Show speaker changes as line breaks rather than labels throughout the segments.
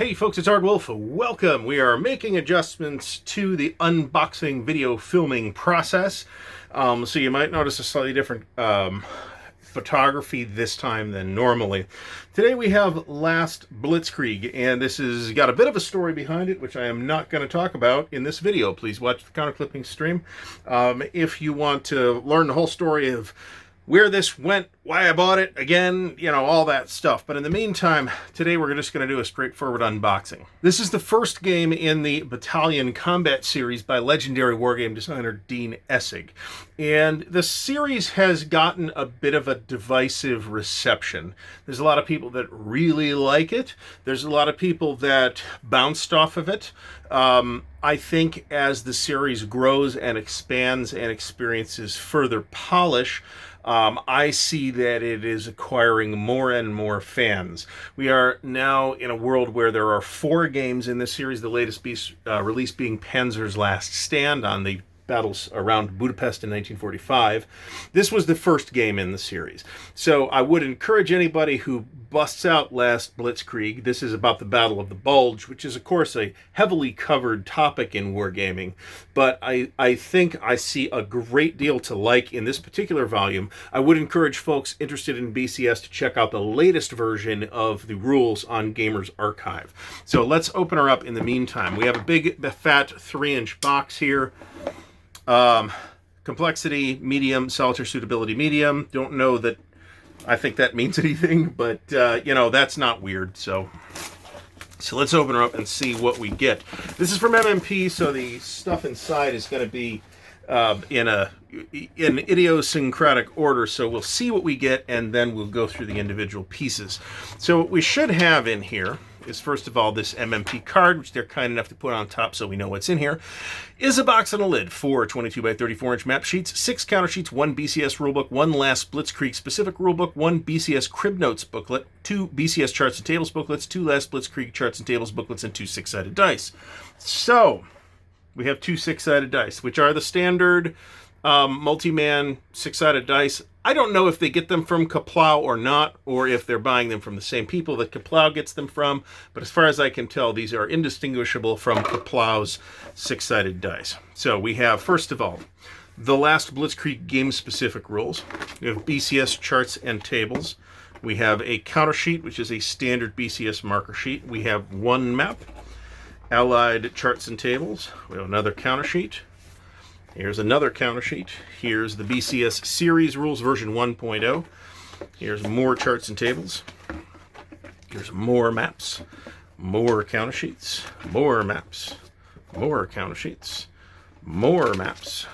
Hey folks, it's Ardwulf. Welcome. We are making adjustments to the unboxing video filming process. So you might notice a slightly different photography this time than normally. Today we have Last Blitzkrieg, and this has got a bit of a story behind it, which I am not going to talk about in this video. Please watch the counter clipping stream. If you want to learn the whole story of where this went, why I bought it, again, you know, all that stuff. But in the meantime, today we're just going to do a straightforward unboxing. This is the first game in the Battalion Combat series by legendary wargame designer Dean Essig. And the series has gotten a bit of a divisive reception. There's a lot of people that really like it. There's a lot of people that bounced off of it. I think as the series grows and expands and experiences further polish, I see that it is acquiring more and more fans. We are now in a world where there are 4 games in this series, the latest release being Panzer's Last Stand on the battles around Budapest in 1945. This was the first game in the series. So I would encourage anybody who busts out Last Blitzkrieg. This is about the Battle of the Bulge, which is, of course, a heavily covered topic in wargaming. But I think I see a great deal to like in this particular volume. I would encourage folks interested in BCS to check out the latest version of the rules on Gamers Archive. So let's open her up in the meantime. We have a big, fat 3-inch box here. Complexity, medium, solitaire suitability, medium. Don't know that I think that means anything, but, you know, that's not weird. So let's open her up and see what we get. This is from MMP, so the stuff inside is going to be in idiosyncratic order. So we'll see what we get, and then we'll go through the individual pieces. So what we should have in here is, first of all, this MMP card, which they're kind enough to put on top so we know what's in here, is a box and a lid, 4 22 by 34 inch map sheets, 6 counter sheets, 1 BCS rulebook, 1 Last Blitzkrieg specific rulebook, 1 BCS crib notes booklet, 2 BCS charts and tables booklets, 2 Last Blitzkrieg charts and tables booklets, and 2 6-sided dice. So we have 2 6-sided dice, which are the standard multi-man 6-sided dice. I don't know if they get them from Kaplow or not, or if they're buying them from the same people that Kaplow gets them from, but as far as I can tell, these are indistinguishable from Kaplow's 6-sided dice. So we have, first of all, the Last Blitzkrieg game-specific rules. We have BCS charts and tables. We have a counter sheet, which is a standard BCS marker sheet. We have 1 map, allied charts and tables. We have another counter sheet. Here's another counter sheet. Here's the BCS series rules version 1.0. Here's more charts and tables. Here's more maps, more counter sheets, more maps, more counter sheets, more maps,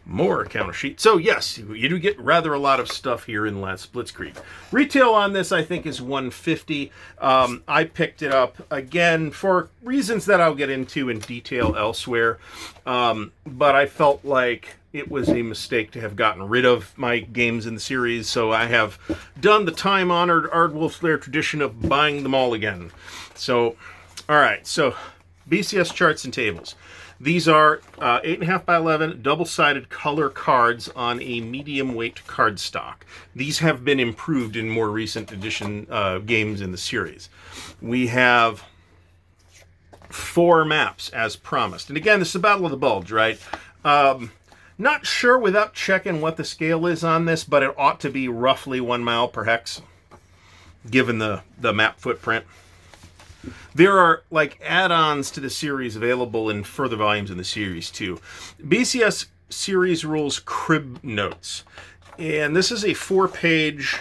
more counter sheets. So yes, you do get rather a lot of stuff here in Last Blitzkrieg. Retail on this, I think, is $150. I picked it up, again, for reasons that I'll get into in detail elsewhere. But I felt like it was a mistake to have gotten rid of my games in the series, so I have done the time-honored Ardwulf Lair tradition of buying them all again. So, all right, so BCS charts and tables. These are 8.5 by 11 double-sided color cards on a medium weight cardstock. These have been improved in more recent edition games in the series. We have 4 maps as promised. And again, this is the Battle of the Bulge, right? Not sure without checking what the scale is on this, but it ought to be roughly 1 mile per hex, given the map footprint. There are, like, add-ons to the series available in further volumes in the series, too. BCS series rules crib notes. And this is a 4-page,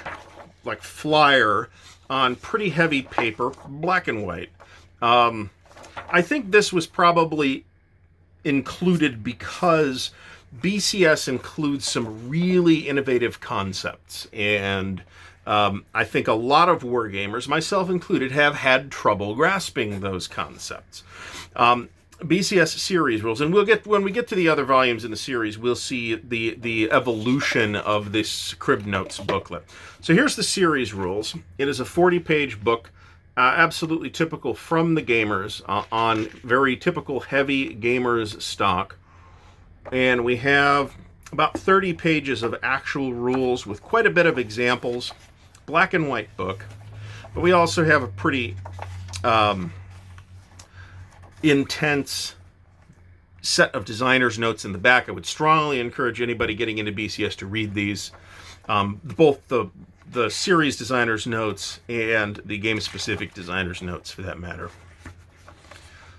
like, flyer on pretty heavy paper, black and white. I think this was probably included because BCS includes some really innovative concepts, and I think a lot of wargamers, myself included, have had trouble grasping those concepts. BCS series rules, and when we get to the other volumes in the series, we'll see the evolution of this crib notes booklet. So here's the series rules. It is a 40-page book, absolutely typical from the gamers, on very typical heavy gamers stock. And we have about 30 pages of actual rules with quite a bit of examples. Black and white book. But we also have a pretty intense set of designer's notes in the back. I would strongly encourage anybody getting into BCS to read these, both the series designer's notes and the game-specific designer's notes, for that matter.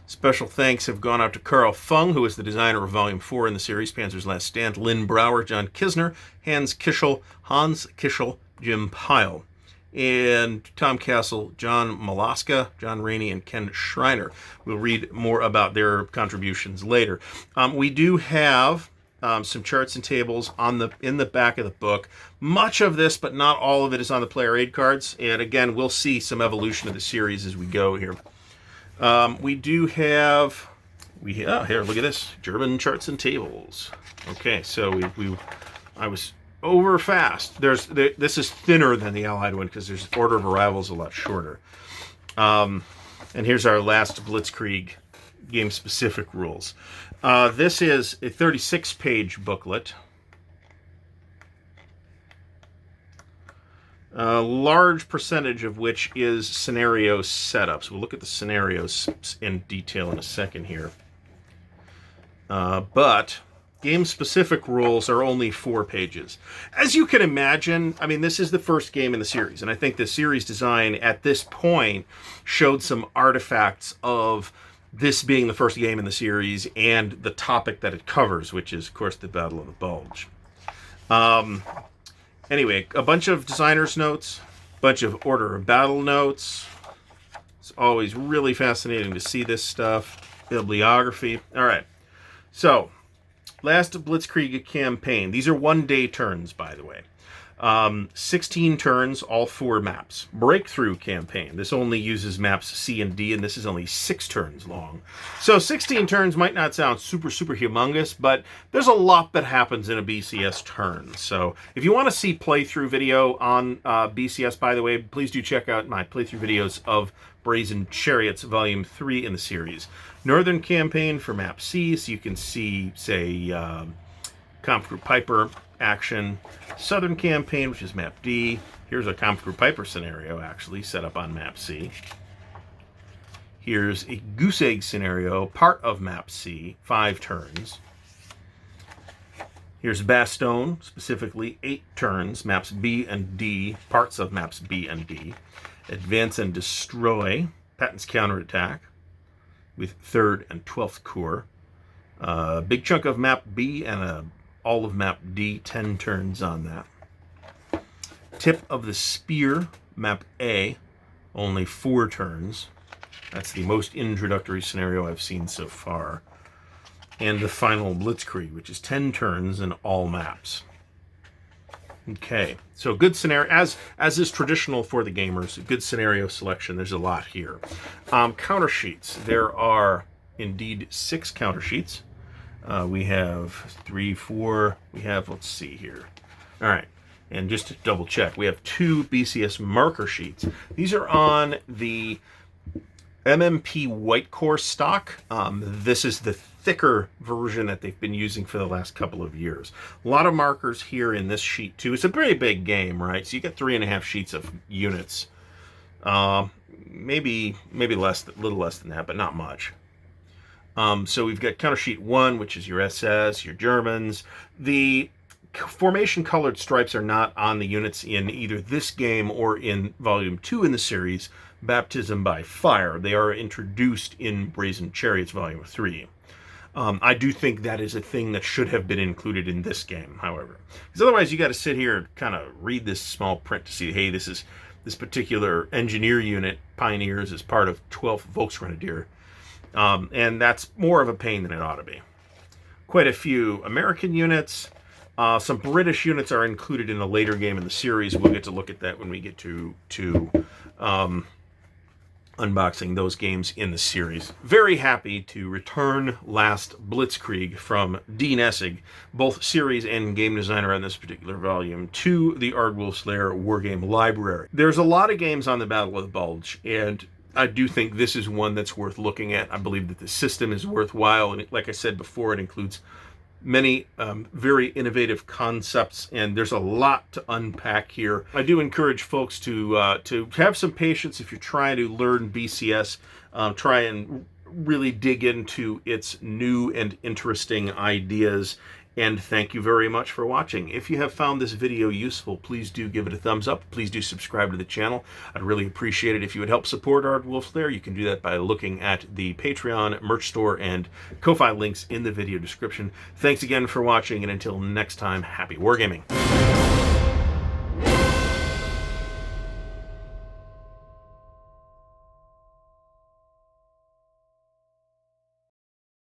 Special thanks have gone out to Carl Fung, who is the designer of Volume 4 in the series, Panzer's Last Stand, Lynn Brower, John Kisner, Hans Kischel, Jim Pyle, and Tom Castle, John Malaska, John Rainey, and Ken Schreiner. We'll read more about their contributions later. We do have some charts and tables in the back of the book. Much of this, but not all of it, is on the player aid cards. And again, we'll see some evolution of the series as we go here. We do have, here, look at this, German charts and tables. Okay, so I was over fast. This is thinner than the Allied one because there's order of arrivals a lot shorter. And here's our last Blitzkrieg game-specific rules. This is a 36-page booklet. A large percentage of which is scenario setups. We'll look at the scenarios in detail in a second here. But game-specific rules are only 4 pages. As you can imagine, I mean, this is the first game in the series, and I think the series design at this point showed some artifacts of this being the first game in the series and the topic that it covers, which is, of course, the Battle of the Bulge. Anyway, a bunch of designer's notes, a bunch of order of battle notes. It's always really fascinating to see this stuff. Bibliography. All right. So, last Blitzkrieg campaign. These are one-day turns, by the way. 16 turns, all 4 maps. Breakthrough campaign. This only uses maps C and D, and this is only 6 turns long. So 16 turns might not sound super humongous, but there's a lot that happens in a BCS turn. So if you want to see playthrough video on BCS, by the way, please do check out my playthrough videos of Brazen Chariots Volume 3 in the series. Northern campaign for map C, so you can see, say, Kampfgruppe Piper action. Southern campaign, which is map D. Here's a Kampfgruppe Piper scenario, actually, set up on map C. Here's a Goose Egg scenario, part of map C, 5 turns. Here's Bastogne, specifically 8 turns, maps B and D, parts of maps B and D. Advance and Destroy, Patton's Counterattack, with 3rd and 12th Corps. Big chunk of map B and all of map D, 10 turns on that. Tip of the Spear, map A, only 4 turns. That's the most introductory scenario I've seen so far. And the final Blitzkrieg, which is 10 turns in all maps. Okay, so good scenario, as is traditional for the gamers, good scenario selection. There's a lot here. Counter sheets. There are indeed 6 counter sheets. We have 3, 4, we have, let's see here. All right, and just to double check, we have 2 BCS marker sheets. These are on the MMP white core stock. This is the thicker version that they've been using for the last couple of years. A lot of markers here in this sheet too. It's a pretty big game, right? So you get 3.5 sheets of units. Maybe less, a little less than that, but not much. So we've got counter sheet 1, which is your SS, your Germans. The formation colored stripes are not on the units in either this game or in Volume 2 in the series, Baptism by Fire. They are introduced in Brazen Chariots Volume 3. I do think that is a thing that should have been included in this game, however. Because otherwise you got to sit here and kind of read this small print to see, hey, this particular engineer unit, Pioneers, is part of 12th Volksgrenadier. And that's more of a pain than it ought to be. Quite a few American units. Some British units are included in a later game in the series. We'll get to look at that when we get to unboxing those games in the series. Very happy to return last Blitzkrieg from Dean Essig, both series and game designer on this particular volume, to the Ardwulf's Lair Wargame Library. There's a lot of games on the Battle of the Bulge, and I do think this is one that's worth looking at. I believe that the system is worthwhile, and like I said before, it includes many very innovative concepts, and there's a lot to unpack here. I do encourage folks to have some patience if you're trying to learn BCS. Try and really dig into its new and interesting ideas. And thank you very much for watching. If you have found this video useful, please do give it a thumbs up. Please do subscribe to the channel. I'd really appreciate it if you would help support Ardwulf Lair. You can do that by looking at the Patreon, merch store, and Ko-Fi links in the video description. Thanks again for watching, and until next time, happy wargaming.